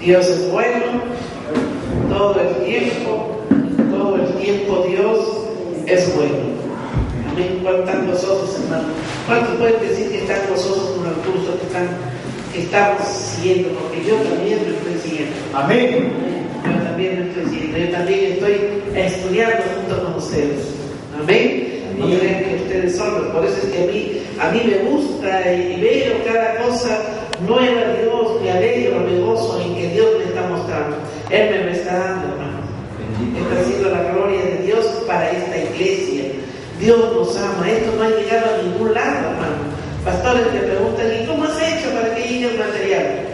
Dios es bueno todo el tiempo Dios es bueno. Amén. ¿Cuántos están gozosos, hermano? ¿Cuántos pueden decir que están gozosos con el curso que estamos siguiendo? Porque yo también lo estoy siguiendo. Amén. Yo también lo estoy siguiendo. Yo también estoy estudiando junto con ustedes. Amén. No crean que ustedes solos. Por eso es que a mí me gusta y veo cada cosa nueva de Dios, me alegro, me gozo en que Dios me está mostrando. Él me está dando, hermano. Esta ha sido la gloria de Dios para esta iglesia. Dios nos ama. Esto no ha llegado a ningún lado, hermano. Pastores me preguntan, ¿y cómo has hecho para que llegue el material?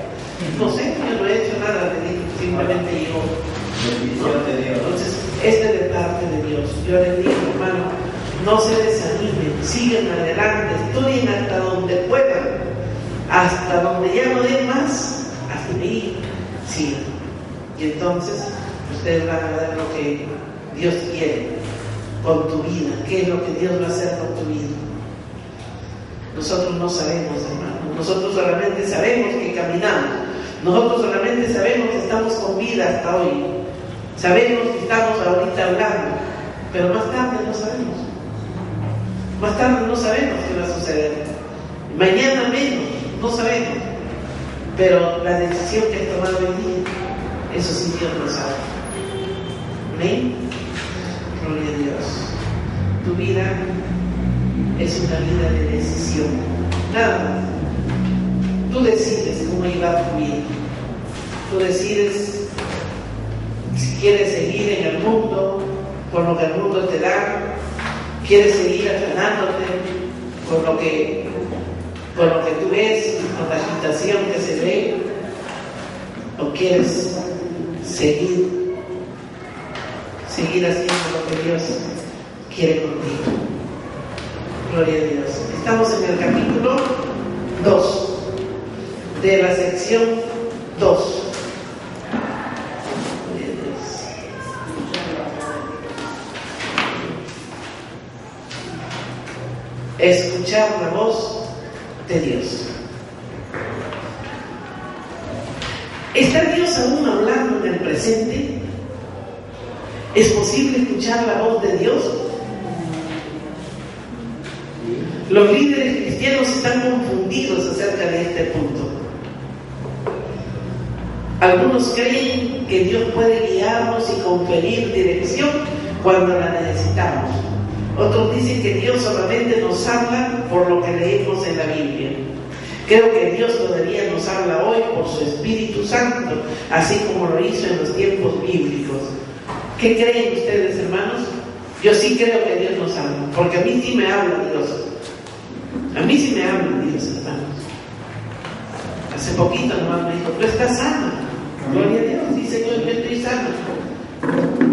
No sé, yo no he hecho nada, simplemente llegó. Entonces, este es de parte de Dios. Yo les digo, hermano, no se desanimen, sigan adelante, estudien hasta donde puedan, hasta donde ya no den más, hasta ahí sigan. Y entonces ustedes van a ver lo que Dios quiere con tu vida, qué es lo que Dios va a hacer con tu vida. Nosotros no sabemos, hermano, nosotros solamente sabemos que caminamos, nosotros solamente sabemos que estamos con vida hasta hoy, sabemos que estamos ahorita hablando, pero más tarde no sabemos. Más tarde no sabemos qué va a suceder. Mañana menos, no sabemos. Pero la decisión que has tomado hoy día, eso sí Dios lo sabe. Amén. Gloria a Dios. Tu vida es una vida de decisión. Nada más. Tú decides cómo llevar tu vida. Tú decides si quieres seguir en el mundo, con lo que el mundo te da. ¿Quieres seguir afanándote con lo que tú ves, con la agitación que se ve? ¿O quieres seguir haciendo lo que Dios quiere contigo? Gloria a Dios. Estamos en el capítulo 2 de la sección 2. Escuchar la voz de Dios. ¿Está Dios aún hablando en el presente? ¿Es posible escuchar la voz de Dios? Los líderes cristianos están confundidos acerca de este punto. Algunos creen que Dios puede guiarnos y conferir dirección cuando la necesitamos. Otros dicen que Dios solamente nos habla por lo que leemos en la Biblia. Creo que Dios todavía nos habla hoy por su Espíritu Santo, así como lo hizo en los tiempos bíblicos. ¿Qué creen ustedes, hermanos? Yo sí creo que Dios nos habla, porque a mí sí me habla Dios. A mí sí me habla Dios, hermanos. Hace poquito nomás me dijo, tú estás sana. Gloria a Dios, dice Señor, yo estoy sana.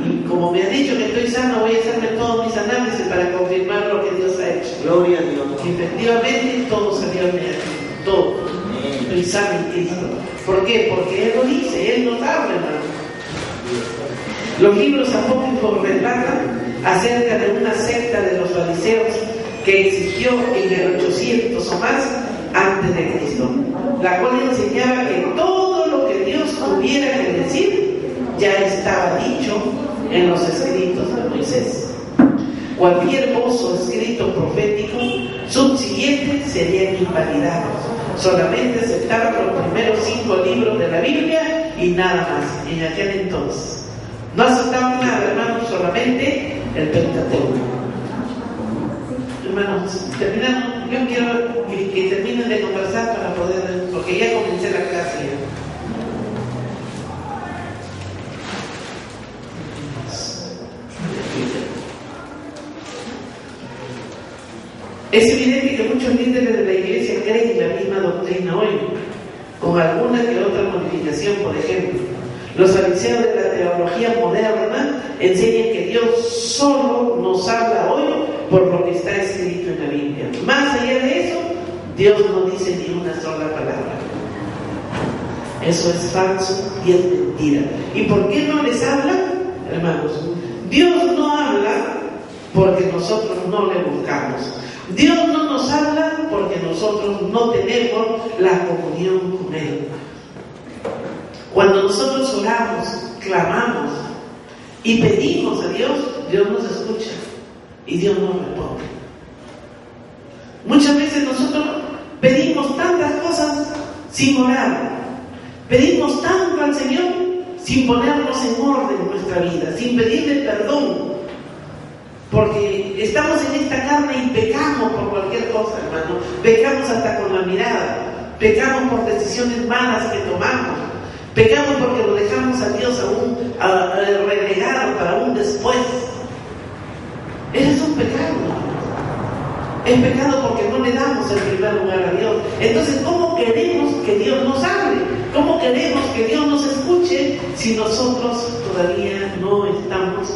Y como me ha dicho que estoy sano, voy a hacerme todos mis análisis para confirmar lo que Dios ha hecho. Gloria a Dios. Y efectivamente todo salió negativo, todo. Estoy sano en Cristo. ¿Por qué? Porque Él lo dice, Él nos habla, hermano. Los libros apócrifos relatan acerca de una secta de los fariseos que existió en el 800 o más antes de Cristo, la cual enseñaba que todo lo que Dios tuviera que decir ya estaba dicho en los escritos de Moisés. Cualquier voz o escrito profético subsiguiente serían invalidados. Solamente aceptaban los primeros 5 libros de la Biblia y nada más en aquel entonces. No aceptaban nada, hermanos, solamente el Pentateuco. Hermanos, terminando, yo quiero que terminen de conversar para poder, porque ya comencé la clase ya. Es evidente que muchos líderes de la iglesia creen la misma doctrina hoy, con alguna que otra modificación. Por ejemplo, los fariseos de la teología moderna enseñan que Dios solo nos habla hoy por lo que está escrito en la Biblia. Más allá de eso, Dios no dice ni una sola palabra. Eso es falso y es mentira. ¿Y por qué no les habla, hermanos? Dios no habla porque nosotros no le buscamos. Dios no nos habla porque nosotros no tenemos la comunión con Él. Cuando nosotros oramos, clamamos y pedimos a Dios, Dios nos escucha y Dios nos responde. Muchas veces nosotros pedimos tantas cosas sin orar, pedimos tanto al Señor sin ponernos en orden en nuestra vida, sin pedirle perdón, porque estamos en esta carne y pecamos por cualquier cosa, hermano. Pecamos hasta con la mirada, pecamos por decisiones malas que tomamos, pecamos porque lo dejamos a Dios relegado para un después. Ese es un pecado. Es pecado porque no le damos el primer lugar a Dios. Entonces, ¿cómo queremos que Dios nos hable? ¿Cómo queremos que Dios nos escuche si nosotros todavía no estamos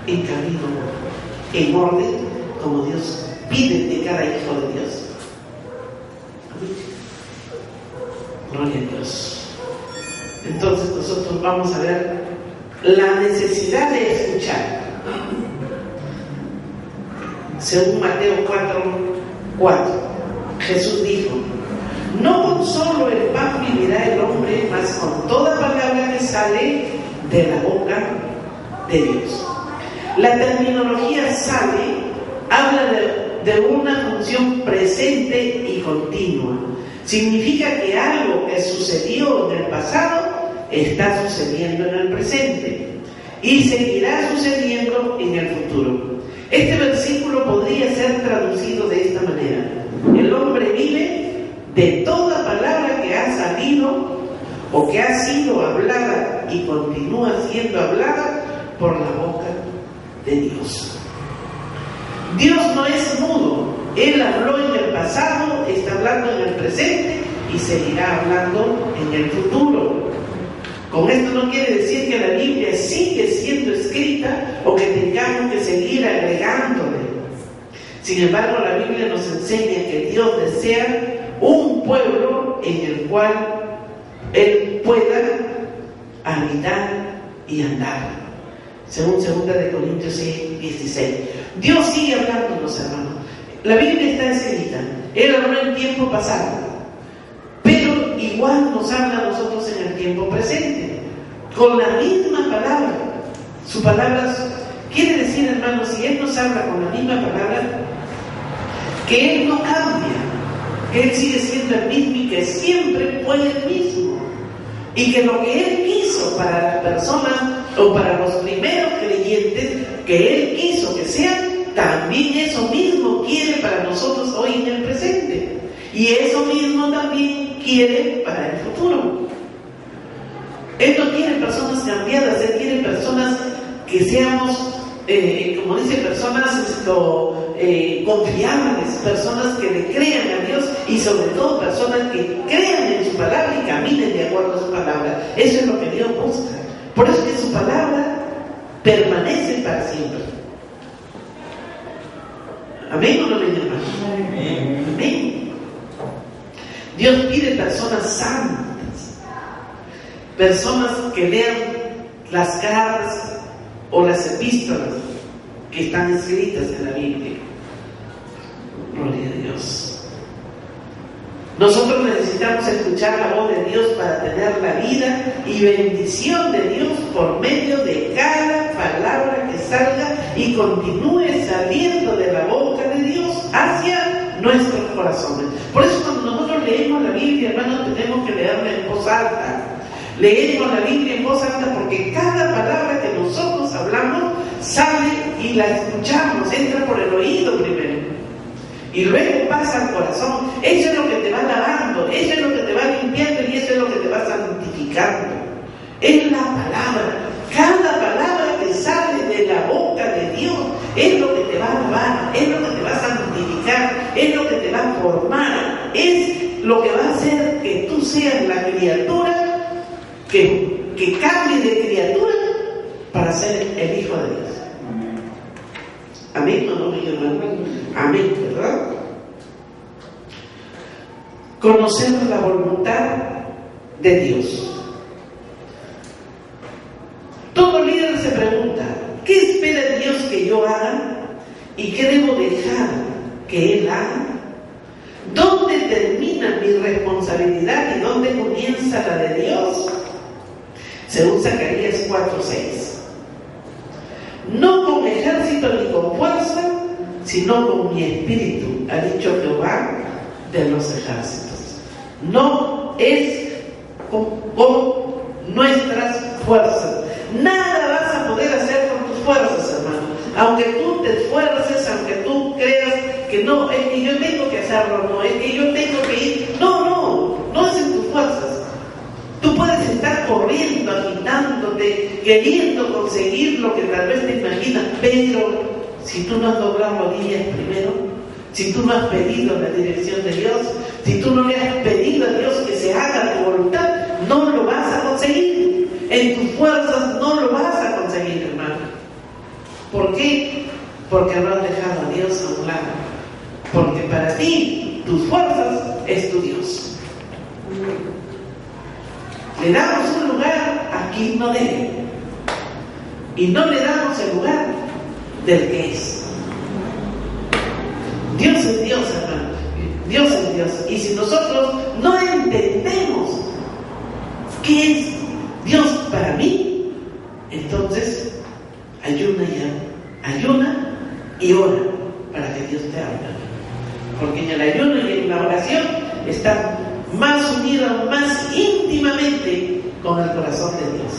en camino, en orden, como Dios pide de cada hijo de Dios? Gloria a Dios. Entonces nosotros vamos a ver la necesidad de escuchar. Según Mateo 4:4, Jesús dijo: no con solo el pan vivirá el hombre, mas con toda palabra que sale de la boca de Dios. La terminología sale habla de una función presente y continua. Significa que algo que sucedió en el pasado está sucediendo en el presente y seguirá sucediendo en el futuro. Este versículo podría ser traducido de esta manera: el hombre vive de toda palabra que ha salido o que ha sido hablada y continúa siendo hablada por la boca de Dios. Dios no es mudo. Él habló en el pasado, está hablando en el presente y seguirá hablando en el futuro. Con esto no quiere decir que la Biblia sigue siendo escrita o que tengamos que seguir agregándole. Sin embargo, la Biblia nos enseña que Dios desea un pueblo en el cual Él pueda habitar y andar. Según 2 Corintios 6:16. Dios sigue hablándonos, hermanos. La Biblia está escrita. Él habló en tiempo pasado, pero igual nos habla a nosotros en el tiempo presente, con la misma palabra. Su palabra quiere decir, hermanos, si Él nos habla con la misma palabra, que Él no cambia, que Él sigue siendo el mismo y que siempre fue el mismo, y que lo que Él quiso para las personas o para los primeros creyentes, que Él quiso que sean, también eso mismo quiere para nosotros hoy en el presente, y eso mismo también quiere para el futuro. Él no quiere personas cambiadas, Él quiere personas que seamos, como dice, personas confiables, personas que le crean a Dios y sobre todo personas que crean en su palabra y caminen de acuerdo a su palabra. Eso es lo que Dios busca. Por eso es que su palabra permanece para siempre. ¿Amén o no amén, hermano? Amén. Dios pide personas santas, personas que lean las cartas o las epístolas que están escritas en la Biblia. Gloria a Dios. Nosotros necesitamos escuchar la voz de Dios para tener la vida y bendición de Dios por medio de cada palabra que salga y continúe saliendo de la boca de Dios hacia nuestros corazones. Por eso cuando nosotros leemos la Biblia, hermanos, tenemos que leerla en voz alta. Leemos la Biblia en voz alta porque cada palabra que nosotros hablamos sale y la escuchamos, entra por el oído primero y luego pasa al corazón. Eso es lo que te va lavando, eso es lo que te va limpiando y eso es lo que te va santificando. Es la palabra. Cada palabra que sale de la boca de Dios es lo que te va a lavar, es lo que te va a santificar, es lo que te va a formar, es lo que va a hacer que tú seas la criatura que cambie de criatura para ser el Hijo de Dios. Amén, ¿no, mi hermano? Amén, ¿verdad? Conocer la voluntad de Dios. Todo líder se pregunta: ¿qué espera Dios que yo haga? ¿Y qué debo dejar que Él haga? ¿Dónde termina mi responsabilidad y dónde comienza la de Dios? Según Zacarías 4:6. No con ejército ni con fuerza, sino con mi espíritu, ha dicho Jehová de los ejércitos. No es con nuestras fuerzas. Nada vas a poder hacer con tus fuerzas, hermano. Aunque tú te esfuerces, aunque tú creas que no, es que yo tengo que hacerlo, no, es que yo tengo que ir. No es en tus fuerzas. Tú puedes estar corriendo, agitándote, queriendo conseguir lo que tal vez te imaginas, pero si tú no has doblado rodillas primero, si tú no has pedido la dirección de Dios, si tú no le has pedido a Dios que se haga tu voluntad, no lo vas a conseguir. En tus fuerzas no lo vas a conseguir, hermano. ¿Por qué? Porque no has dejado a Dios a un lado. Porque para ti, tus fuerzas es tu Dios. Le damos un lugar a quien no debe. Y no le damos el lugar del que es. Dios es Dios, hermano. Dios es Dios. Y si nosotros no entendemos qué es Dios para mí, entonces ayuna y ora para que Dios te hable. Porque en el ayuno y en la oración está más unida, más íntimamente con el corazón de Dios.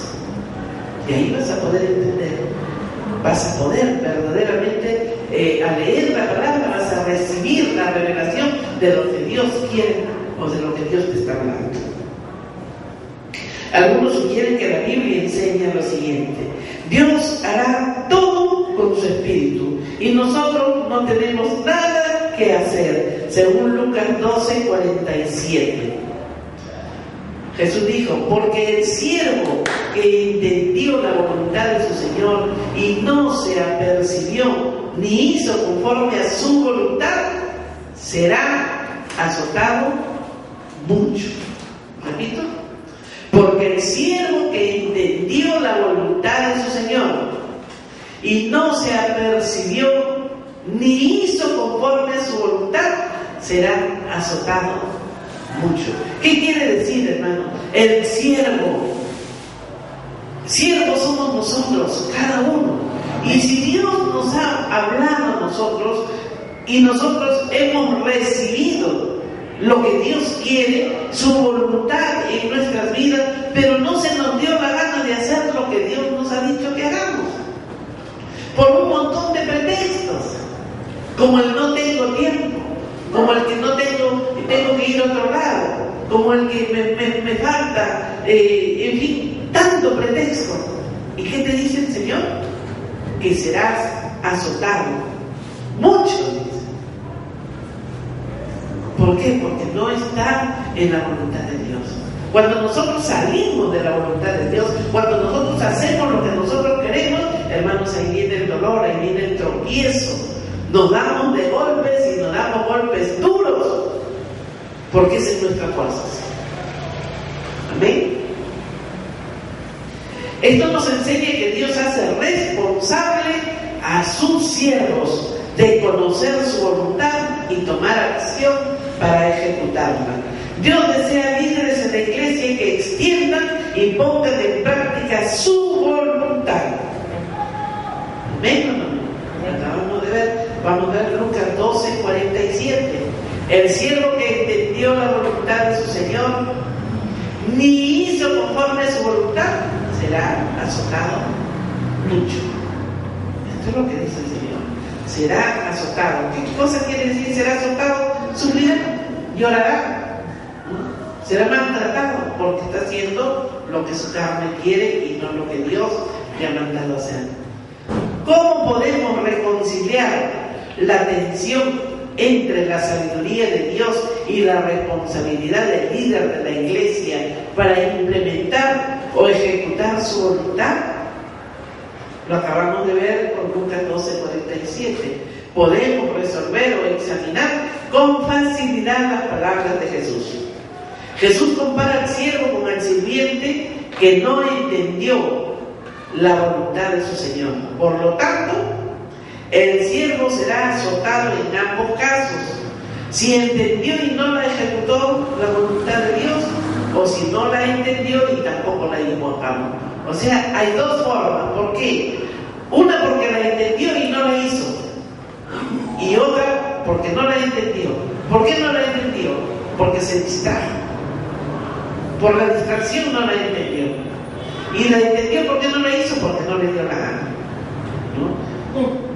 Y ahí vas a poder entender, vas a poder verdaderamente al leer la palabra, vas a recibir la revelación de lo que Dios quiere o de lo que Dios te está hablando. Algunos sugieren que la Biblia enseña lo siguiente: Dios hará todo con su espíritu y nosotros no tenemos nada que hacer, según Lucas 12:47. Jesús dijo: porque el siervo que entendió la voluntad de su Señor y no se apercibió ni hizo conforme a su voluntad, será azotado mucho. Repito: porque el siervo que entendió la voluntad de su Señor y no se apercibió ni hizo conforme a su voluntad, será azotado mucho. ¿Qué quiere decir, hermano? El siervos somos nosotros, cada uno. Y si Dios nos ha hablado a nosotros y nosotros hemos recibido lo que Dios quiere, su voluntad en nuestras vidas, pero no se nos dio la gana de hacer lo que Dios nos ha dicho que hagamos, por un montón de pretextos, como el no tengo tiempo, como el que no tengo que ir a otro lado, como el que me falta, en fin, tanto pretexto. ¿Y qué te dice el Señor? Que serás azotado mucho. ¿Por qué? Porque no está en la voluntad de Dios. Cuando nosotros salimos de la voluntad de Dios, cuando nosotros hacemos lo que nosotros queremos, hermanos, ahí viene el dolor, ahí viene el tropiezo. Nos damos de golpes y nos damos golpes duros, porque esa es nuestra fuerza. Amén. Esto nos enseña que Dios hace responsable a sus siervos de conocer su voluntad y tomar acción para ejecutarla. Dios desea líderes en la iglesia que extiendan y pongan en práctica su voluntad. Amén. Acabamos de ver, vamos a ver Lucas 12:47. El siervo que entendió la voluntad de su Señor ni hizo conforme a su voluntad, será azotado mucho. Esto es lo que dice el Señor. Será azotado. ¿Qué cosa quiere decir será azotado? Sufrirá, llorará, será maltratado porque está haciendo lo que su carne quiere y no lo que Dios le ha mandado hacer. ¿Cómo podemos reconciliar la tensión entre la sabiduría de Dios y la responsabilidad del líder de la iglesia para implementar o ejecutar su voluntad? Lo acabamos de ver con Lucas 12:47. Podemos resolver o examinar con facilidad las palabras de Jesús. Jesús compara al siervo con el sirviente que no entendió la voluntad de su Señor. Por lo tanto, el siervo será azotado en ambos casos. Si entendió y no la ejecutó la voluntad de Dios, o si no la entendió y tampoco la llevó a cabo. O sea, hay dos formas. ¿Por qué? Una porque la entendió y no la hizo, y otra porque no la entendió. ¿Por qué no la entendió? Porque se distrajo. Por la distracción no la entendió. Y la entendió porque no la hizo, porque no le dio la gana, ¿no?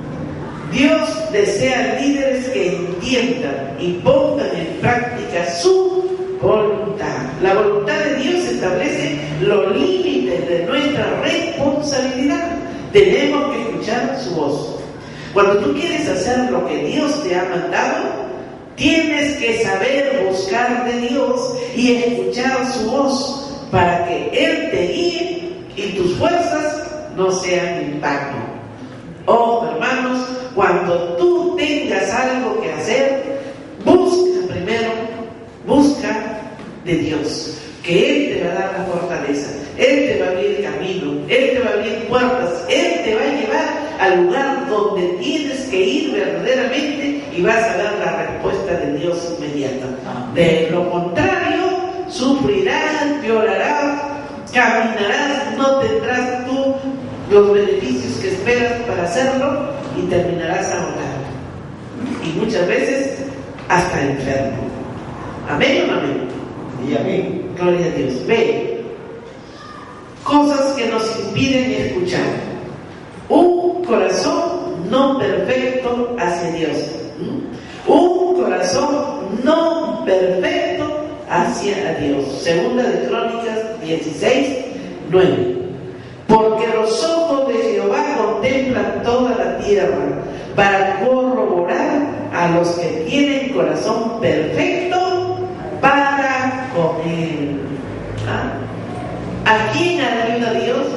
Dios desea líderes que entiendan y pongan en práctica su voluntad. La voluntad de Dios establece los límites de nuestra responsabilidad. Tenemos que escuchar su voz. Cuando tú quieres hacer lo que Dios te ha mandado, tienes que saber buscar de Dios y escuchar su voz para que Él te guíe y tus fuerzas no sean impacto. Oh, hermanos, cuando tú tengas algo que hacer, busca de Dios, que Él te va a dar la fortaleza, Él te va a abrir el camino, Él te va a abrir puertas, Él te va a llevar al lugar donde tienes que ir verdaderamente y vas a dar la respuesta de Dios inmediata. De lo contrario, sufrirás, llorarás, caminarás, no tendrás tú los beneficios que esperas para hacerlo y terminarás agotado. Y muchas veces hasta enfermo. ¿Amén o no amén? Y amén. Gloria a Dios. Ve, cosas que nos impiden escuchar. Un corazón no perfecto hacia Dios. Un corazón no perfecto hacia Dios. Segunda de Crónicas 16:9. Porque los ojos de Jehová contemplan toda la tierra para corroborar a los que tienen corazón perfecto para con Él. ¿A quién ayuda Dios?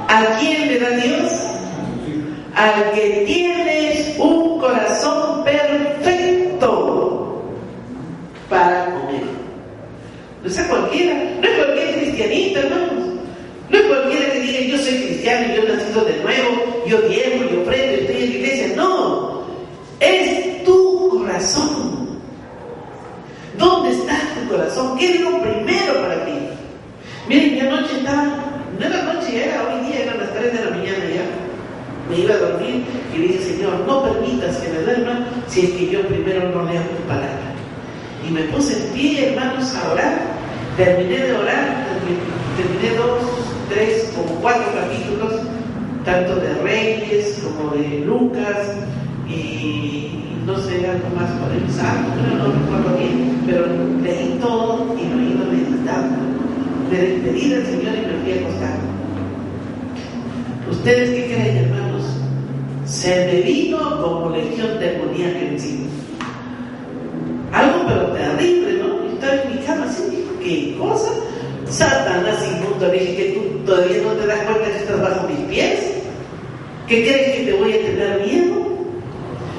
¿A quién le da Dios? Al que tiene un corazón perfecto para con Él. No es cualquiera, no es cualquier cristianita, hermanos. No es cualquiera que diga yo soy cristiano, yo he nacido de nuevo, yo diezmo, yo prendo, estoy en la iglesia. No, es tu corazón. ¿Dónde está tu corazón? ¿Qué es lo primero para ti? Miren, mi anoche estaba, no era noche, era hoy día, eran las 3 de la mañana ya. Me iba a dormir y le dije, Señor, no permitas que me duerma si es que yo primero no leo tu palabra. Y me puse en pie, hermanos, a orar. Terminé de orar, terminé 2, 3, como 4 capítulos, tanto de Reyes como de Lucas y no sé, algo más por el Salmo, no recuerdo bien, pero leí todo y lo iba meditando. Me despedí del Señor y me fui a acostar. ¿Ustedes qué creen, hermanos? Se me vino como legión demoníaca encima. Algo pero terrible, ¿no? Yo estaba en mi cama así, dije, ¿qué cosa? Satanás inmundo, le dije que tú todavía no te das cuenta que estás bajo mis pies. ¿Qué crees que te voy a tener miedo?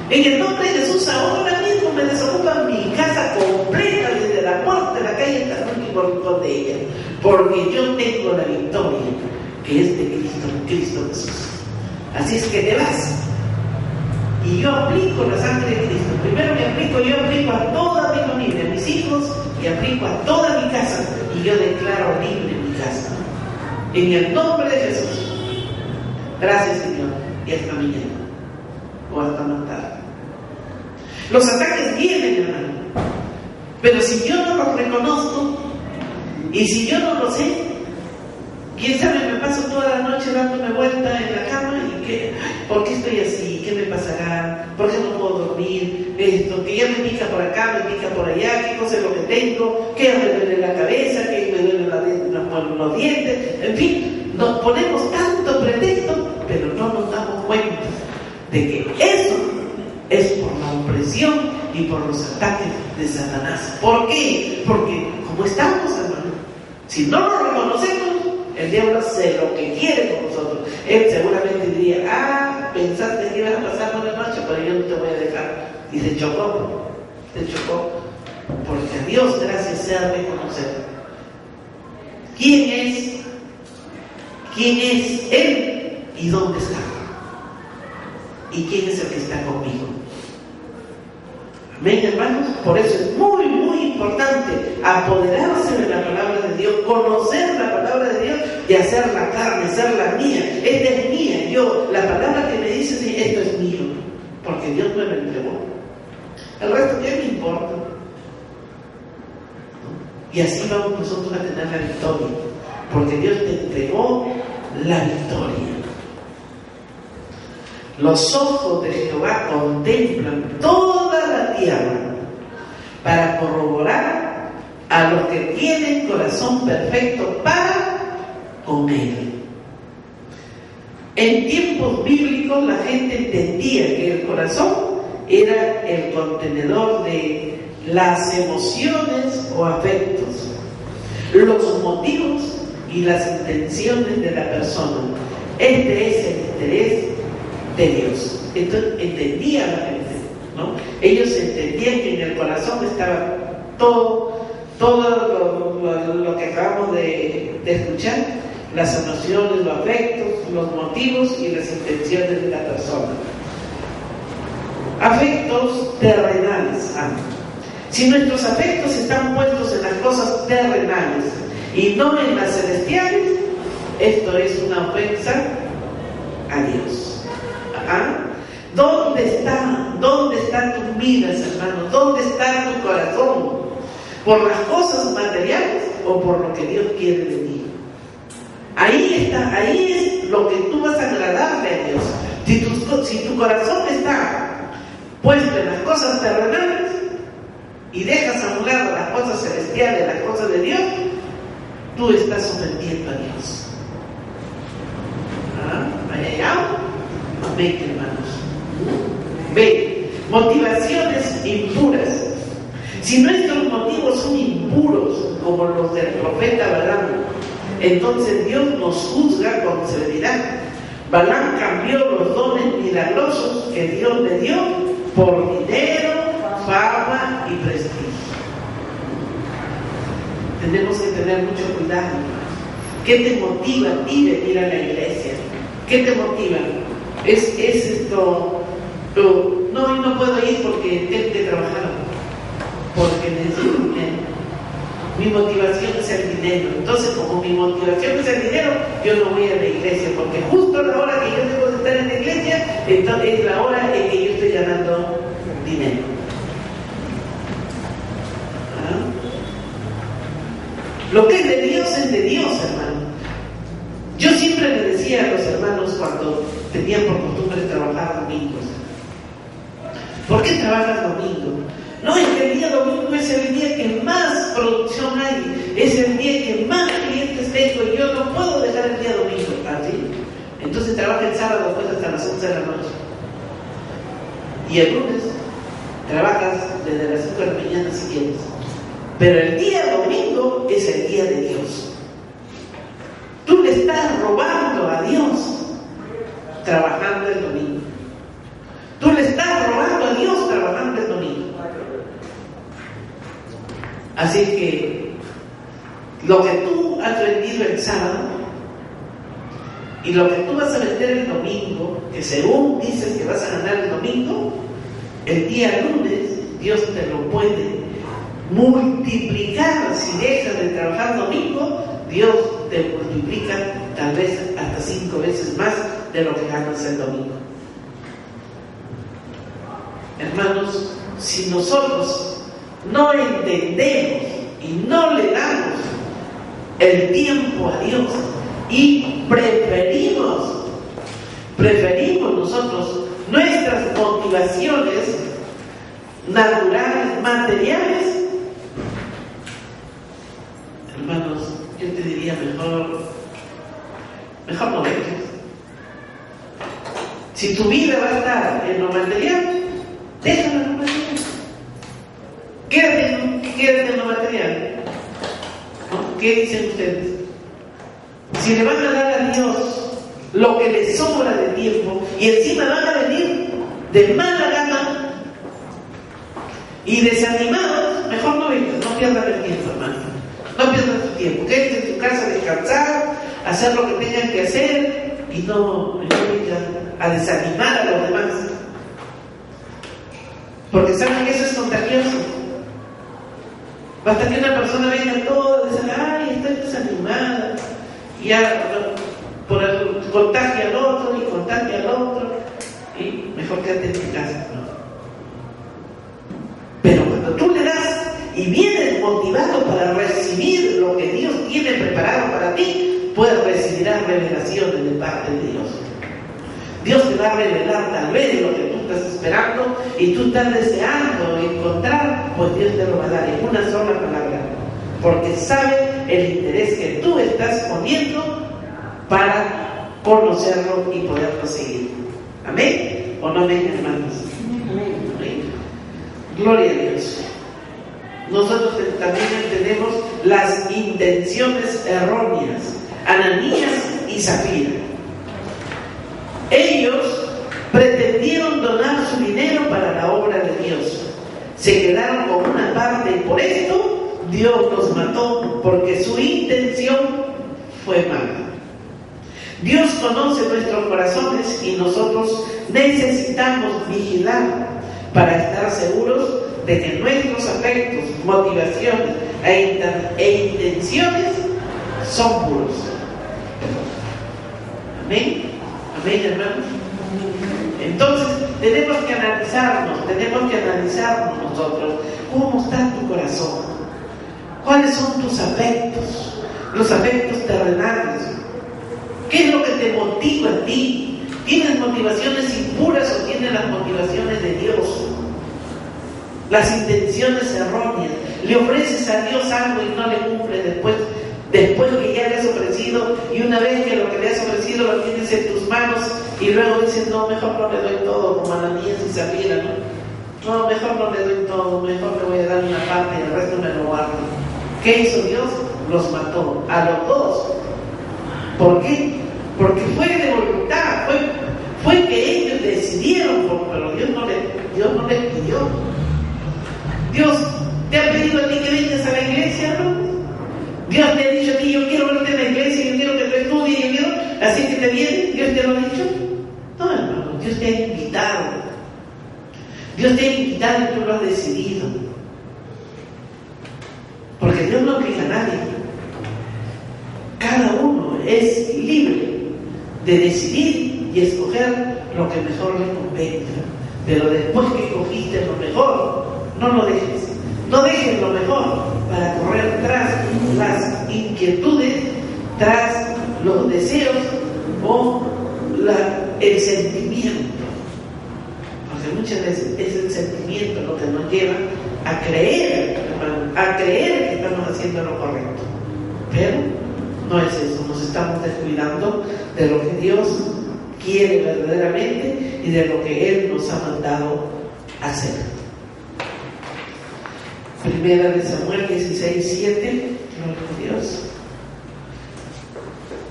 En el nombre de Jesús, ahora mismo me desocupan mi casa completa, desde la puerta de la calle hasta el último rincón de ella, porque yo tengo la victoria que es de Cristo Jesús. Así es que te vas. Y yo aplico la sangre de Cristo. Primero yo aplico a toda mi familia, a mis hijos, y aplico a toda mi casa. Y yo declaro libre mi casa. En el nombre de Jesús. Gracias, Señor. Y hasta mañana. O hasta más tarde. Los ataques vienen, hermano. Pero si yo no los reconozco, y si yo no lo sé, quién sabe, me paso toda la noche dándome vuelta en la cama y que, ¿por qué estoy así? ¿Qué me pasará? ¿Por qué no puedo dormir? Esto, que ya me pica por acá, me pica por allá, qué cosa es lo que tengo, que me duele la cabeza, que me duelen los dientes, en fin, nos ponemos tanto pretexto, pero no nos damos cuenta de que eso es por la opresión y por los ataques de Satanás. ¿Por qué? Porque como estamos, hermano, si no lo reconocemos, el diablo hace lo que quiere con nosotros. Él seguramente diría, pensaste que ibas a pasar una noche, pero yo no te voy a dejar. Y se chocó, porque a Dios gracias sea reconocer. ¿Quién es Él y dónde está? ¿Y quién es el que está conmigo? ¿Ven, hermanos? Por eso es muy, muy importante apoderarse de la palabra de Dios, conocer la palabra de Dios y hacerla carne, hacerla mía. Esta es mía, la palabra que me dice, sí, esto es mío, porque Dios me lo entregó. El resto, ¿qué me importa? Y así vamos nosotros a tener la victoria, porque Dios te entregó la victoria. Los ojos de Jehová contemplan toda la tierra para corroborar a los que tienen corazón perfecto para con Él. En tiempos bíblicos la gente entendía que el corazón era el contenedor de las emociones o afectos, los motivos y las intenciones de la persona. Este es el interés de Dios. Entonces entendía la gente, ¿no? Ellos entendían que en el corazón estaba todo lo que acabamos de escuchar, las emociones, los afectos, los motivos y las intenciones de la persona. Afectos terrenales. Si nuestros afectos están puestos en las cosas terrenales y no en las celestiales, esto es una ofensa a Dios. ¿Dónde están tus vidas, hermanos? ¿Dónde está tu corazón? ¿Por las cosas materiales o por lo que Dios quiere de ti? Ahí es lo que tú vas a agradarle a Dios. Si tu corazón está puesto en las cosas terrenales y dejas a un lado las cosas celestiales, las cosas de Dios, tú estás ofendiendo a Dios. ¿Hay algo? Amén, hermanos. Ve, motivaciones impuras. Si nuestros motivos son impuros, como los del profeta Balaam, entonces Dios nos juzga con severidad. Balaam cambió los dones milagrosos que Dios le dio por dinero, fama y prestigio. Tenemos que tener mucho cuidado. ¿Qué te motiva a ti venir a la iglesia? ¿Qué te motiva? Es esto, no puedo ir porque tengo que trabajar, porque necesito dinero. Mi motivación es el dinero. Entonces, como mi motivación es el dinero, yo no voy a la iglesia, porque justo a la hora que yo debo de estar en la iglesia, entonces es la hora en que yo estoy ganando dinero. Lo que es de Dios es de Dios, hermano. Yo siempre le decía a los hermanos cuando tenían por costumbre trabajar domingos: ¿por qué trabajas domingo? No, es que el día domingo es el día que más producción hay, es el día que más clientes tengo y yo no puedo dejar el día domingo. ¿Así? Entonces trabaja el sábado pues hasta las 11 de la noche. Y el lunes trabajas desde las 5 de la mañana si quieres. Pero el día domingo es el día de Dios. Tú le estás robando a Dios trabajando el domingo. Tú le estás robando a Dios trabajando el domingo. Así que lo que tú has vendido el sábado y lo que tú vas a vender el domingo, que según dices que vas a ganar el domingo, el día lunes Dios te lo puede multiplicar. Si dejas de trabajar domingo, Dios te multiplica tal vez hasta 5 veces más de lo que ganas el domingo. Hermanos, si nosotros no entendemos y no le damos el tiempo a Dios y preferimos nosotros nuestras motivaciones naturales, materiales, hermanos, yo te diría mejor no vengas. Si tu vida va a estar en lo material, déjala en lo material. Quédate en lo material. ¿No? ¿Qué dicen ustedes? Si le van a dar a Dios lo que le sobra de tiempo y encima van a venir de mala gana y desanimados, mejor no vengas, no pierdas el tiempo, hermano. No pierdas tu tiempo. Quédate en tu casa a descansar, hacer lo que tengan que hacer y no vengas a desanimar a los demás. Porque saben que eso es contagioso. Basta que una persona venga toda desanimada, ay, estoy desanimada, y ya contagia al otro y contagia al otro, y mejor quédate en tu casa, ¿no? Pero cuando tú le das y vienes motivado para recibir lo que Dios tiene preparado para ti, pues recibirás revelaciones de parte de Dios. Dios te va a revelar tal vez lo que tú estás esperando y tú estás deseando encontrar, pues Dios te lo va a dar en una sola palabra, porque sabe el interés que tú estás poniendo para conocerlo y poderlo seguir. ¿Amén? ¿O no amén, hermanos? Amén. Gloria a Dios. Nosotros también tenemos las intenciones erróneas, Ananías y Zafira. Ellos pretendieron donar su dinero para la obra de Dios. Se quedaron con una parte y por esto Dios los mató, porque su intención fue mala. Dios conoce nuestros corazones y nosotros necesitamos vigilar para estar seguros de que nuestros afectos, motivaciones e intenciones son puros. Amén. Amén, hermanos. Entonces tenemos que analizarnos nosotros. ¿Cómo está tu corazón? ¿Cuáles son tus afectos? Los afectos terrenales. ¿Qué es lo que te motiva a ti? ¿Tienes motivaciones impuras o tienes las motivaciones de Dios? Las intenciones erróneas. Le ofreces a Dios algo y no le cumple después que ya le has ofrecido, y una vez que lo que le has ofrecido lo tienes en tus manos y luego dices, no, mejor no le doy todo, como Ananías y Zafira, ¿no? No, mejor no le doy todo, mejor le voy a dar una parte y el resto me lo guardo. ¿Qué hizo Dios? Los mató a los dos. ¿Por qué? Porque fue de voluntad, fue que ellos decidieron, pero Dios no les pidió. Dios te ha pedido a ti que vengas a la iglesia, ¿no? Dios te ha dicho a ti, yo quiero verte en la iglesia, yo quiero que tú estudies, yo quiero, así que te vienes. ¿Dios te lo ha dicho? No, hermano, Dios te ha invitado. Dios te ha invitado y tú lo has decidido. Porque Dios no obliga a nadie. Cada uno es libre de decidir y escoger lo que mejor le convenga. Pero después que cogiste lo mejor, no lo dejes. No dejes lo mejor para correr tras las inquietudes, tras los deseos o el sentimiento. Porque muchas veces es el sentimiento lo que nos lleva a creer que estamos haciendo lo correcto. Pero no es eso, nos estamos descuidando de lo que Dios quiere verdaderamente y de lo que Él nos ha mandado hacer. Primera de Samuel 16:7, gloria a Dios.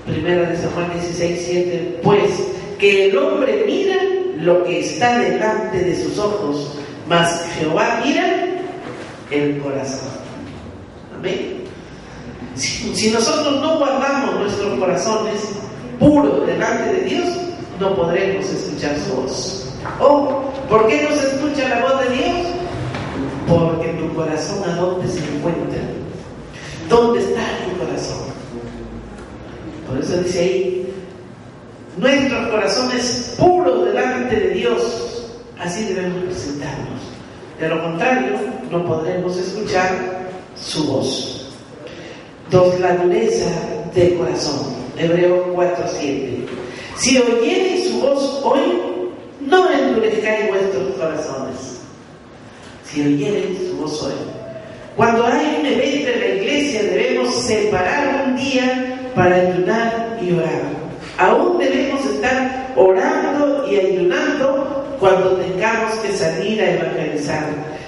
Primera de Samuel 16:7, pues que el hombre mira lo que está delante de sus ojos, mas Jehová mira el corazón. Amén. Si nosotros no guardamos nuestros corazones puros delante de Dios, no podremos escuchar su voz. ¿Por qué no se escucha la voz de Dios? Porque tu corazón, ¿a dónde se encuentra? ¿Dónde está tu corazón? Por eso dice ahí, nuestros corazones puros delante de Dios, así debemos presentarnos. De lo contrario, no podremos escuchar su voz. 2. La dureza del corazón. Hebreos 4:7. Si oyereis su voz hoy, no endurezcáis vuestros corazones. Si oyereis su voz hoy. Cuando hay un evento en la iglesia, debemos separar un día para ayunar y orar. Aún debemos estar orando y ayunando cuando tengamos que salir a evangelizar.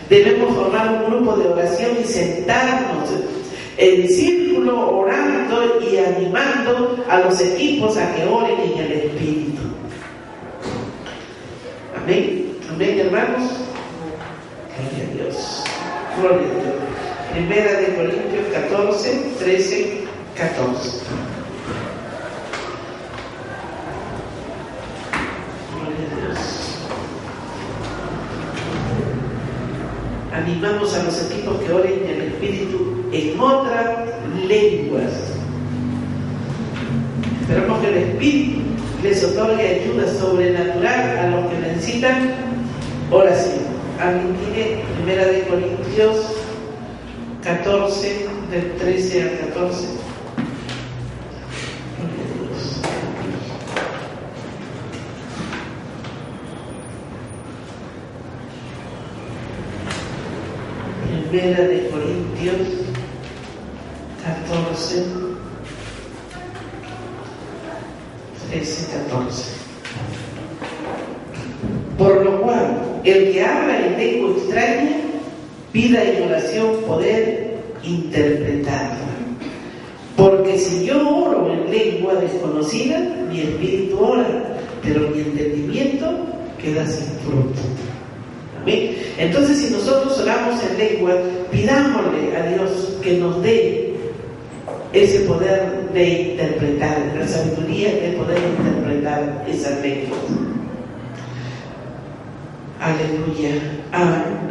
Debemos formar un grupo de oración y sentarnos en círculo orando y animando a los equipos a que oren en el Espíritu. Amén. Amén, hermanos. Gloria a Dios. Gloria a Dios. Primera de Corintios 14, 13, 14. Gloria a Dios. animamos a los equipos que oren en el Espíritu en otras lenguas. Esperamos que el Espíritu les otorgue ayuda sobrenatural a los que necesitan oración. ¿Alguien tiene 1 Corintios 14, del 13 al 14? Primera de Corintios 14, 13, 14. Por lo cual, el que habla en lengua extraña, pida en oración poder interpretarla. Porque si yo oro en lengua desconocida, mi espíritu ora, pero mi entendimiento queda sin fruto. ¿Amén? Entonces, si nosotros oramos en lengua, pidámosle a Dios que nos dé ese poder de interpretar, la sabiduría de poder interpretar esas lenguas. Aleluya.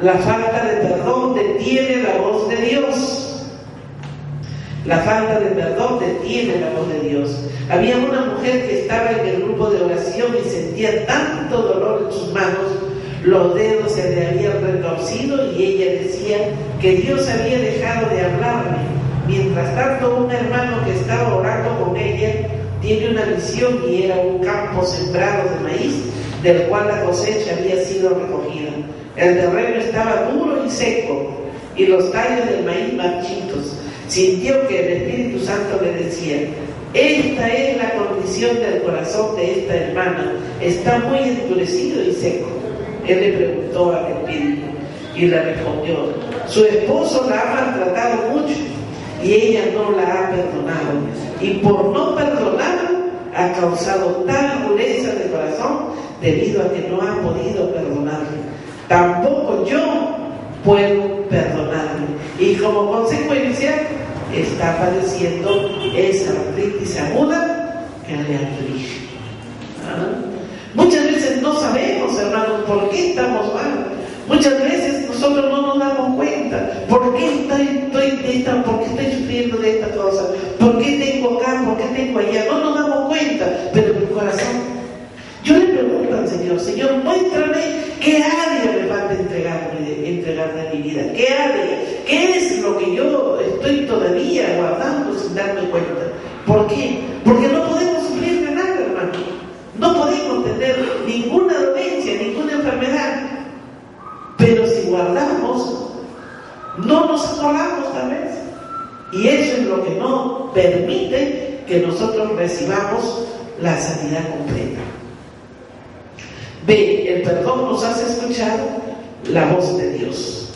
La falta de perdón detiene la voz de Dios. La falta de perdón detiene la voz de Dios. Había una mujer que estaba en el grupo de oración y sentía tanto dolor en sus manos, los dedos se le habían retorcido y ella decía que Dios había dejado de hablarme. Mientras tanto, un hermano que estaba orando con ella tiene una visión y era un campo sembrado de maíz, del cual la cosecha había sido recogida. El terreno estaba duro y seco, y los tallos del maíz marchitos. Sintió que el Espíritu Santo le decía: esta es la condición del corazón de esta hermana, está muy endurecido y seco. Él le preguntó al Espíritu y le respondió: su esposo la ha maltratado mucho y ella no la ha perdonado, y por no perdonarlo ha causado tal dureza de corazón debido a que no ha podido perdonarle. Tampoco yo puedo perdonarle, y como consecuencia está padeciendo esa artritis aguda que le aflige. Muchas veces no sabemos, hermanos, por qué estamos mal. Muchas veces nosotros no nos damos cuenta. ¿Por qué estoy sufriendo de esta cosa? ¿Por qué tengo acá? ¿Por qué tengo allá? No nos damos cuenta, pero en mi corazón. Yo le pregunto al Señor: Señor, muéstrame qué área me falta entregar de mi vida. ¿Qué área? ¿Qué es lo que yo estoy todavía guardando sin darme cuenta? ¿Por qué? Porque no podemos sufrir de nada, hermano. No podemos tener ninguna dolencia, ninguna enfermedad. Pero si guardamos, no nos acordamos tal vez. Y eso es lo que no permite que nosotros recibamos la sanidad completa. El perdón nos hace escuchar la voz de Dios.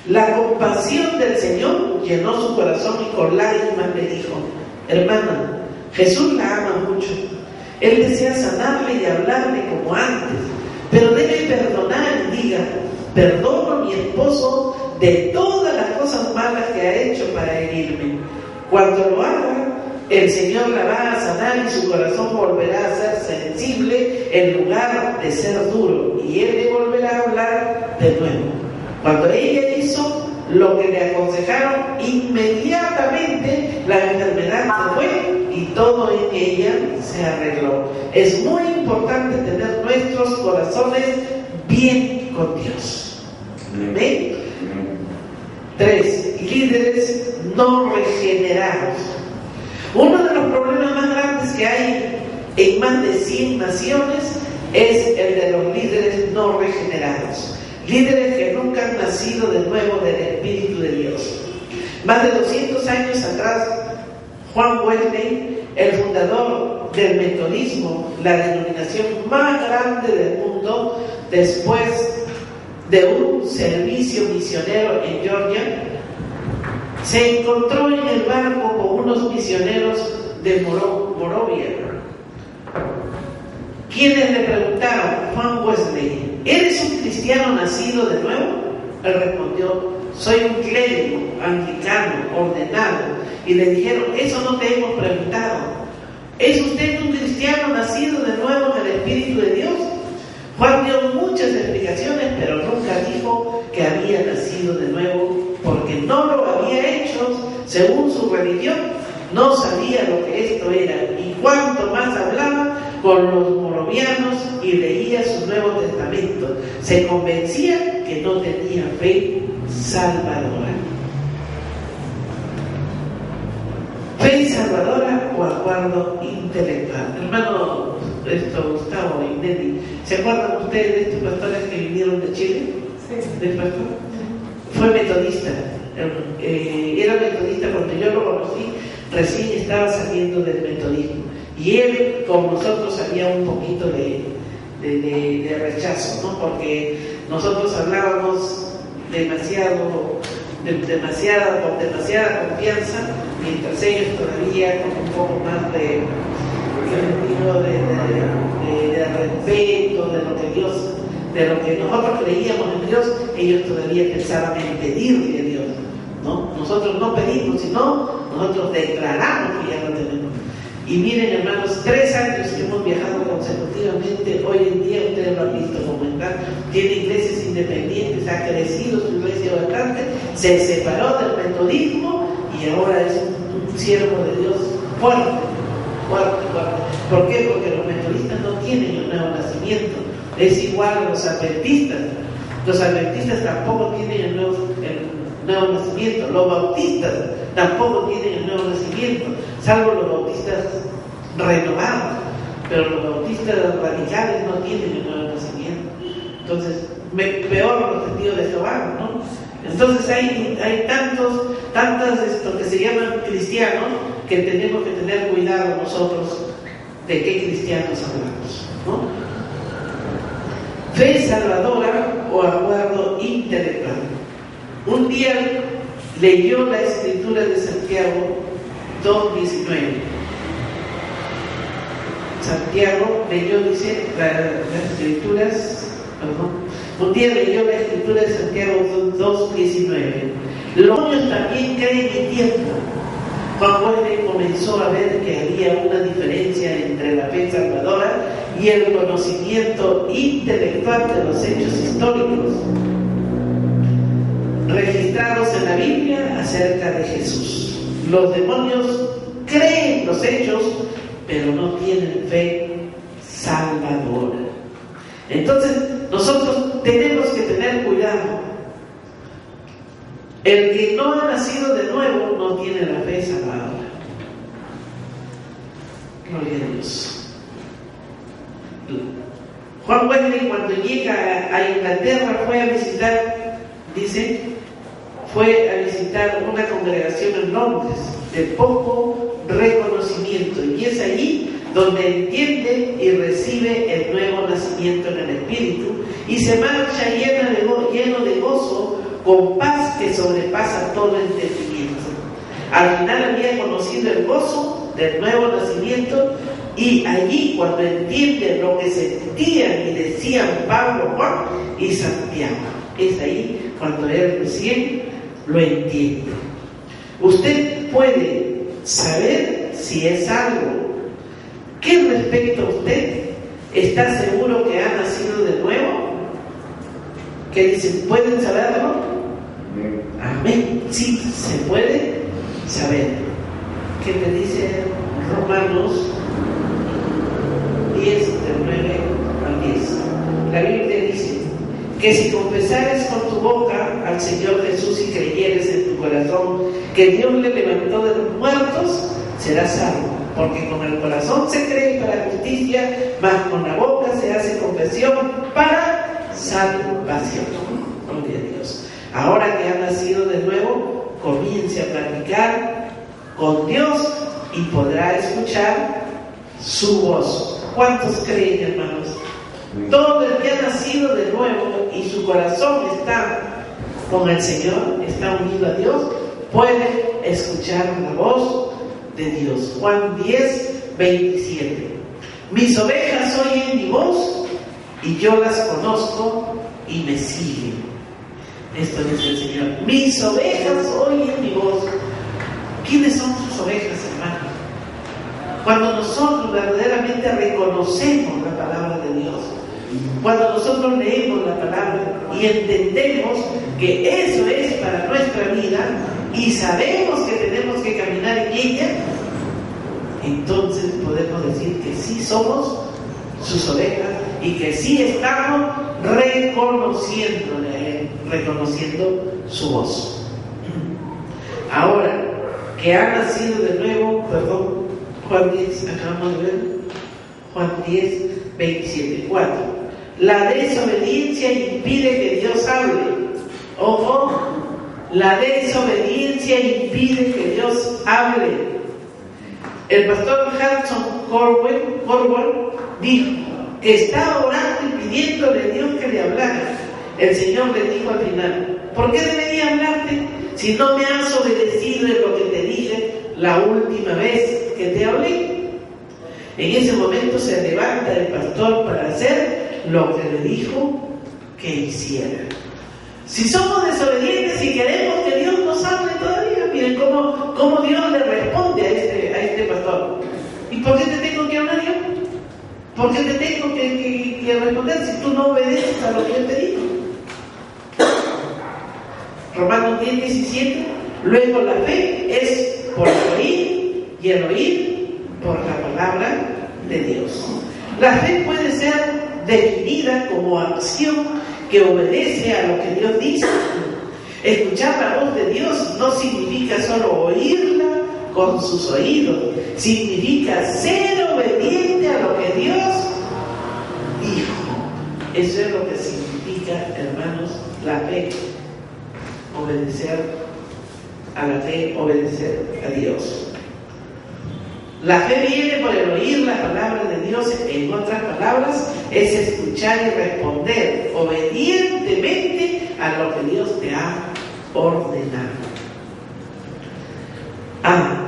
La compasión del Señor llenó su corazón y con lágrimas le dijo: hermana, Jesús la ama mucho. Él desea sanarle y hablarle como antes, pero debe perdonar y diga: perdono a mi esposo de todas las cosas malas que ha hecho para herirme. Cuando lo haga, el Señor la va a sanar y su corazón volverá a ser sensible en lugar de ser duro, y Él le volverá a hablar de nuevo. Cuando ella hizo lo que le aconsejaron, inmediatamente la enfermedad se fue y todo en ella se arregló. Es muy importante tener nuestros corazones bien con Dios. ¿Amén? 3. Líderes no regenerados. Uno de los problemas más grandes que hay en más de 100 naciones es el de los líderes no regenerados. Líderes que nunca han nacido de nuevo del Espíritu de Dios. Más de 200 años atrás, Juan Wesley, el fundador del metodismo, la denominación más grande del mundo, después de un servicio misionero en Georgia, se encontró en el barco con unos misioneros de Morovia, quienes le preguntaron: Juan Wesley, ¿eres un cristiano nacido de nuevo? Él respondió: soy un clérigo anglicano ordenado. Y le dijeron: eso no te hemos preguntado. ¿Es usted un cristiano nacido de nuevo en el Espíritu de Dios? Juan dio muchas explicaciones, pero nunca dijo que había nacido de nuevo, porque no lo había hecho según su religión, no sabía lo que esto era, y cuanto más hablaba con los moravianos y leía su Nuevo Testamento, se convencía que no tenía fe salvadora. Fe salvadora o acuerdo intelectual. Hermano Gustavo y Nelly, ¿se acuerdan ustedes de estos pastores que vinieron de Chile? Sí. ¿Del pastor? Fue metodista. Era metodista cuando yo lo conocí, recién estaba saliendo del metodismo. Y él, como nosotros, había un poquito de rechazo, ¿no? Porque nosotros hablábamos con demasiada confianza, mientras ellos todavía con un poco más de respeto de lo que nosotros creíamos en Dios, ellos todavía pensaban en pedirle a Dios, ¿no? Nosotros no pedimos, sino nosotros declaramos que ya lo tenemos. Y miren, hermanos, 3 años que hemos viajado consecutivamente, hoy en día ustedes lo han visto cómo están, tiene iglesias independientes, ha crecido su iglesia bastante, se separó del metodismo y ahora es un siervo de Dios fuerte. ¿Por qué? Porque los metodistas no tienen el nuevo nacimiento, es igual a los adventistas. Los adventistas tampoco tienen el nuevo nacimiento, los bautistas tampoco tienen el nuevo nacimiento, salvo los bautistas renovados, pero los bautistas radicales no tienen el nuevo nacimiento. Entonces, peor los testigos de Jehová, ¿no? Entonces hay tantas que se llaman cristianos que tenemos que tener cuidado nosotros de qué cristianos hablamos, ¿no? Fe salvadora o acuerdo intelectual. Un día leyó la escritura de Santiago 2:19. Santiago leyó, dice, las escrituras, un día leyó la escritura de Santiago 2:19. Los niños también creen en tiempo. Juan Wesley comenzó a ver que había una diferencia entre la fe salvadora y el conocimiento intelectual de los hechos históricos registrados en la Biblia acerca de Jesús. Los demonios creen los hechos, pero no tienen fe salvadora. Entonces, nosotros tenemos que tener cuidado. El que no ha nacido de nuevo no tiene la fe salvadora. Gloria a Dios. Juan Wesley, cuando llega a Inglaterra, fue a visitar una congregación en Londres de poco reconocimiento, y es allí donde entiende y recibe el nuevo nacimiento en el Espíritu y se marcha lleno de gozo, con paz que sobrepasa todo entendimiento. Al final había conocido el gozo del nuevo nacimiento, y allí, cuando entiende lo que sentían y decían Pablo, Juan y Santiago, es ahí cuando él recién lo entiende. Usted puede saber si es algo. ¿Qué respecto a usted? ¿Está seguro que ha nacido de nuevo? ¿Qué dicen? ¿Pueden saberlo? Amén. Sí, se puede saber. ¿Qué te dice Romanos 10, del 9 al 10? La Biblia dice que si confesares con tu boca al Señor Jesús y creyeres en tu corazón que Dios le levantó de los muertos, serás salvo. Porque con el corazón se cree para justicia, mas con la boca se hace confesión para salvación. Gloria a Dios. Ahora que ha nacido de nuevo, comience a platicar con Dios y podrá escuchar su voz. ¿Cuántos creen, hermanos? Todo el que ha nacido de nuevo y su corazón está con el Señor, está unido a Dios, puede escuchar la voz de Dios. Juan 10, 27. Mis ovejas oyen mi voz y yo las conozco y me siguen. Esto dice el Señor. Mis ovejas oyen mi voz. ¿Quiénes son sus ovejas, hermanos? Cuando nosotros verdaderamente reconocemos la palabra de Dios, Cuando nosotros leemos la palabra y entendemos que eso es para nuestra vida y sabemos que tenemos que caminar en ella, entonces podemos decir que sí somos sus ovejas y que sí estamos reconociéndole a Él, reconociendo su voz. Ahora, que ha nacido de nuevo, Juan 10, acabamos de ver, Juan 10, 27, 4. La desobediencia impide que Dios hable. Ojo, la desobediencia impide que Dios hable. El pastor Hudson Corwell dijo que estaba orando y pidiéndole a Dios que le hablara. El Señor le dijo al final: ¿por qué debería hablarte si no me has obedecido en lo que te dije la última vez que te hablé? En ese momento se levanta el pastor para hacer lo que le dijo que hiciera. Si somos desobedientes y queremos que Dios nos hable todavía, miren cómo Dios le responde a este pastor. ¿Y por qué te tengo que hablar yo? ¿Por qué te tengo que responder si tú no obedeces a lo que Él te dijo? Romanos 10, 17. Luego la fe es por el oír y el oír por la palabra de Dios. La fe puede ser definida como acción que obedece a lo que Dios dice. Escuchar la voz de Dios no significa solo oírla con sus oídos, significa ser obediente a lo que Dios dijo. Eso es lo que significa, hermanos, la fe. Obedecer a la fe, obedecer a Dios. La fe viene por el oír la palabra de Dios. En otras palabras, es escuchar y responder obedientemente a lo que Dios te ha ordenado.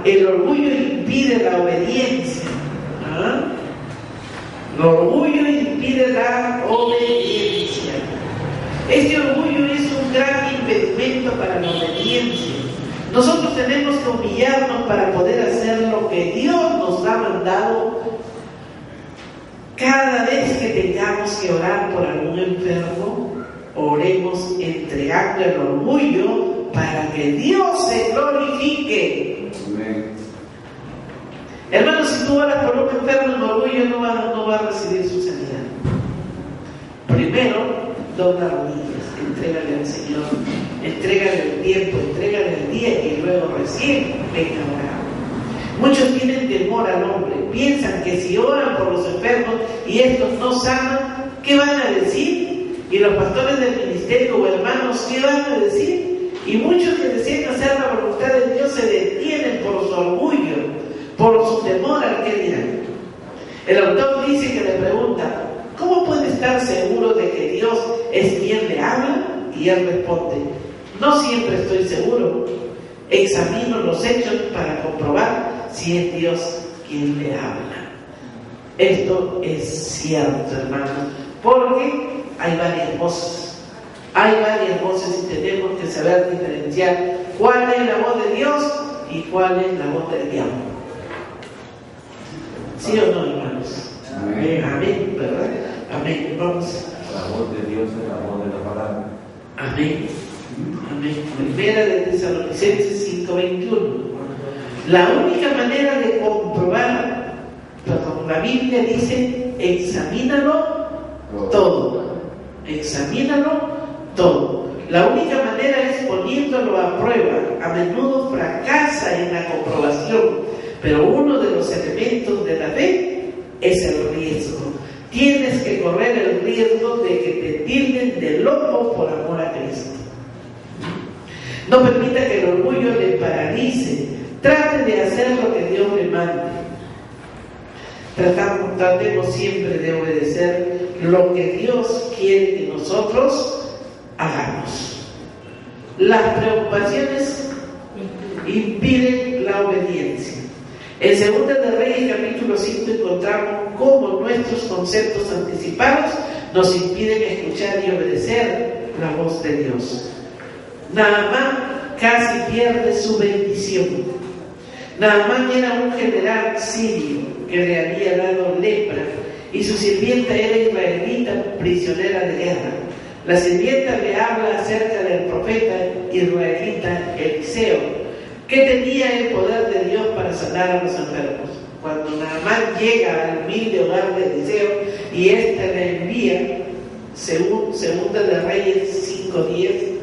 El orgullo impide la obediencia. El orgullo impide la obediencia. Este orgullo es un gran impedimento para la obediencia. Nosotros tenemos que humillarnos para poder hacer lo que Dios nos ha mandado. Cada vez que tengamos que orar por algún enfermo, oremos entregando el orgullo para que Dios se glorifique. Amén. Hermanos, si tú oras por un enfermo en orgullo, no va a recibir su sanidad. Primero, dobla rodillas, entrégale al Señor, entrégale el tiempo, entrégale el día y luego recién venga a orar. Muchos tienen temor al hombre, piensan que si oran por los enfermos y estos no sanan, ¿qué van a decir? Y los pastores del ministerio o hermanos, ¿qué van a decir? Y muchos que desean hacer la voluntad de Dios se detienen por su orgullo, por su temor al que dirán. El autor dice que le pregunta: ¿cómo puede estar seguro de que Dios es quien le habla? Y él responde: no siempre estoy seguro. Examino los hechos para comprobar si es Dios quien le habla. Esto es cierto, hermanos, porque hay varias voces. Hay varias voces y tenemos que saber diferenciar cuál es la voz de Dios y cuál es la voz del diablo. ¿Sí o no, hermanos? Amén. Amén, ¿verdad? Amén. Vamos. La voz de Dios es la voz de la palabra. Amén. Amén. Primera de Tesalonicenses 5:21. La única manera de comprobar, la Biblia dice: examínalo todo. Examínalo todo. La única manera es poniéndolo a prueba. A menudo fracasa en la comprobación, pero uno de los elementos de la fe es el riesgo. Tienes que correr el riesgo de que te tilden de loco por amor a Cristo. No permita que el orgullo le paralice. Trate de hacer lo que Dios le mande. Tratemos siempre de obedecer lo que Dios quiere que nosotros hagamos. Las preocupaciones impiden la obediencia. En 2 de Reyes capítulo 5 encontramos cómo nuestros conceptos anticipados nos impiden escuchar y obedecer la voz de Dios. Naamán casi pierde su bendición. Naamán era un general sirio que le había dado lepra y su sirvienta era israelita, prisionera de guerra. La sirvienta le habla acerca del profeta israelita Eliseo, que tenía el poder de Dios para sanar a los enfermos. Cuando Naamán llega al humilde hogar de Eliseo y éste le envía, según Segunda de Reyes 5:10,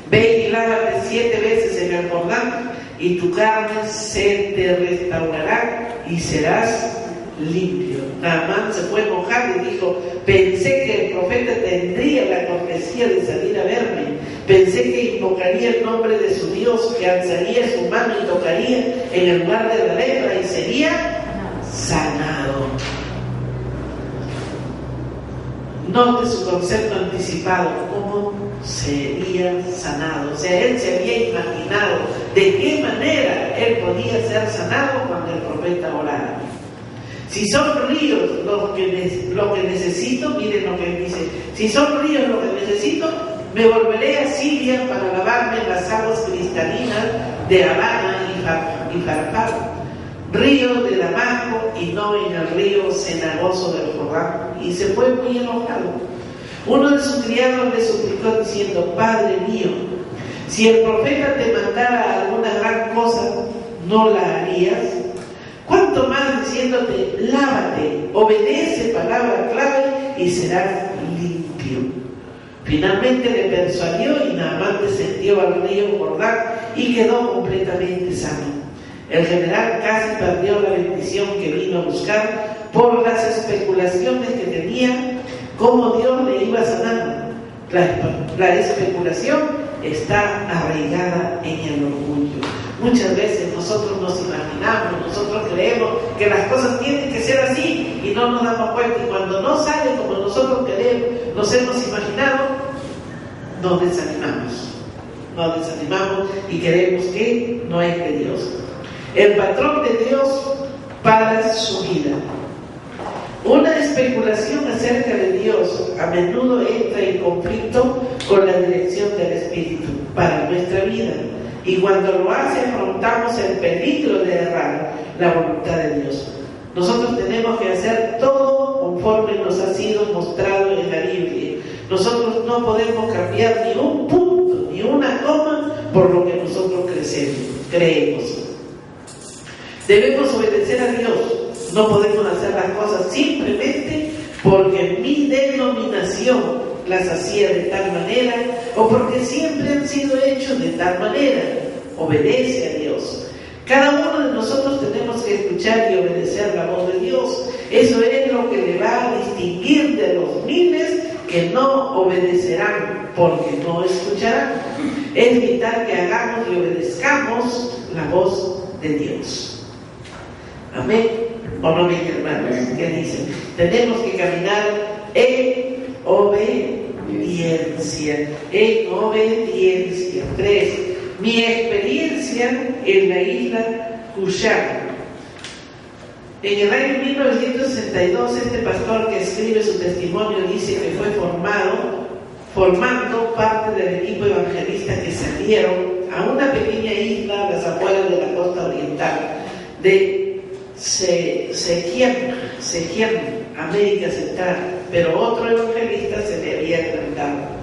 ve y lávate 7 veces en el Jordán, y tu carne se te restaurará y serás limpio. Naamán se fue enojar y dijo: pensé que el profeta tendría la cortesía de salir a verme, pensé que invocaría el nombre de su Dios, que alzaría su mano y tocaría en el lugar de la lepra y sería sanado. Note su concepto anticipado: ¿cómo sería sanado? O sea, él se había imaginado de qué manera él podía ser sanado cuando el profeta orara. Si son ríos lo que necesito, miren lo que él dice: si son ríos lo que necesito, me volveré a Siria para lavarme en las aguas cristalinas de Habana y Farpar, río de Damasco, y no en el río cenagoso del Jordán. Y se fue muy enojado. Uno de sus criados le suplicó diciendo: Padre mío, si el profeta te mandara alguna gran cosa, ¿no la harías? ¿Cuánto más diciéndote: lávate, obedece palabra clave y serás limpio? Finalmente le persuadió y Naamán descendió al río Jordán y quedó completamente sano. El general casi perdió la bendición que vino a buscar por las especulaciones que tenía cómo Dios le iba a sanar. La especulación está arraigada en el orgullo. Muchas veces nosotros nos imaginamos, nosotros creemos que las cosas tienen que ser así y no nos damos cuenta, y cuando no sale como nosotros queremos, nos hemos imaginado, nos desanimamos y creemos que no es de Dios. El patrón de Dios para su vida. Una especulación acerca de Dios a menudo entra en conflicto con la dirección del Espíritu para nuestra vida, y cuando lo hace afrontamos el peligro de errar la voluntad de Dios. Nosotros tenemos que hacer todo conforme nos ha sido mostrado en la Biblia. Nosotros no podemos cambiar ni un punto, ni una coma por lo que nosotros creemos. Debemos obedecer a Dios. No podemos hacer las cosas simplemente porque mi denominación las hacía de tal manera o porque siempre han sido hechos de tal manera. Obedece a Dios. Cada uno de nosotros tenemos que escuchar y obedecer la voz de Dios. Eso es lo que le va a distinguir de los miles que no obedecerán porque no escucharán. Es vital que hagamos y obedezcamos la voz de Dios. Amén. ¿O no, mis hermanos? ¿Qué dicen? Tenemos que caminar en obediencia. En obediencia. 3. Mi experiencia en la isla Cushan. En el año 1962, este pastor que escribe su testimonio dice que fue formando parte del equipo evangelista que salieron a una pequeña isla a las afueras de la costa oriental de Sequiem, América Central, pero otro evangelista se le había adelantado.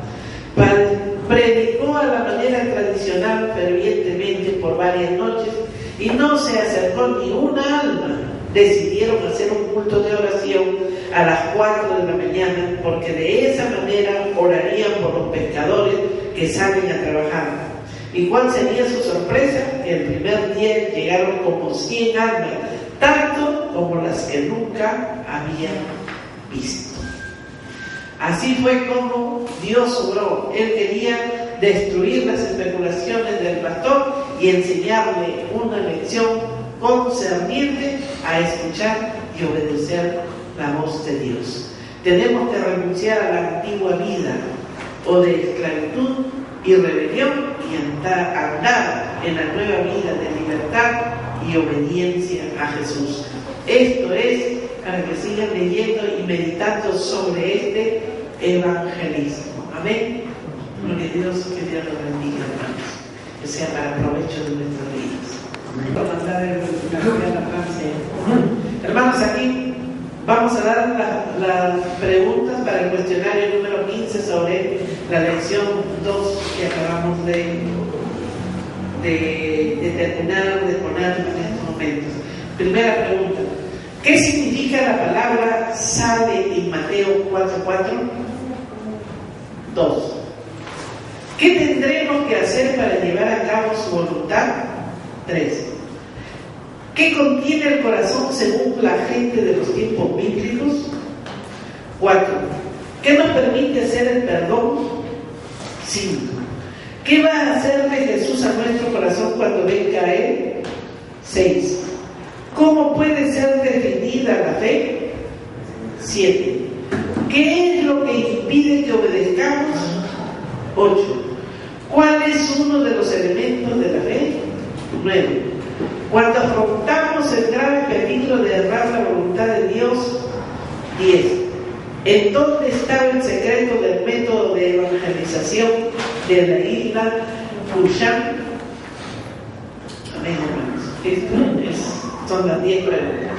Predicó a la manera tradicional fervientemente por varias noches y no se acercó ni una alma. Decidieron hacer un culto de oración a las 4 de la mañana porque de esa manera orarían por los pescadores que salen a trabajar. ¿Y cuál sería su sorpresa? Que el primer día llegaron como 100 almas, tanto como las que nunca habían visto. Así fue como Dios obró. Él quería destruir las especulaciones del pastor y enseñarle una lección concerniente a escuchar y obedecer la voz de Dios. Tenemos que renunciar a la antigua vida o de esclavitud y rebelión y andar en la nueva vida de libertad y obediencia a Jesús. Esto es para que sigan leyendo y meditando sobre este evangelismo. Amén. Gloria a Dios, que Dios los bendiga, hermanos. Que sea para provecho de nuestras vidas. Por mandar el la paz. Hermanos, aquí Vamos a dar las preguntas para el cuestionario número 15 sobre la lección 2 que acabamos de terminar de poner en estos momentos. Primera pregunta: ¿qué significa la palabra sale en Mateo 4:4? 2. ¿Qué tendremos que hacer para llevar a cabo su voluntad? 3. ¿Qué contiene el corazón según la gente de los tiempos bíblicos? 4. ¿Qué nos permite hacer el perdón? 5. ¿Qué va a hacerle Jesús a nuestro corazón cuando venga a Él? 6. ¿Cómo puede ser definida la fe? 7. ¿Qué es lo que impide que obedezcamos? 8. ¿Cuál es uno de los elementos de la fe? 9. Cuando afrontamos el grave peligro de errar la voluntad de Dios. 10. ¿En dónde estaba el secreto del método de evangelización de la isla Fushan? Amén, hermanos. Son las 10 preguntas.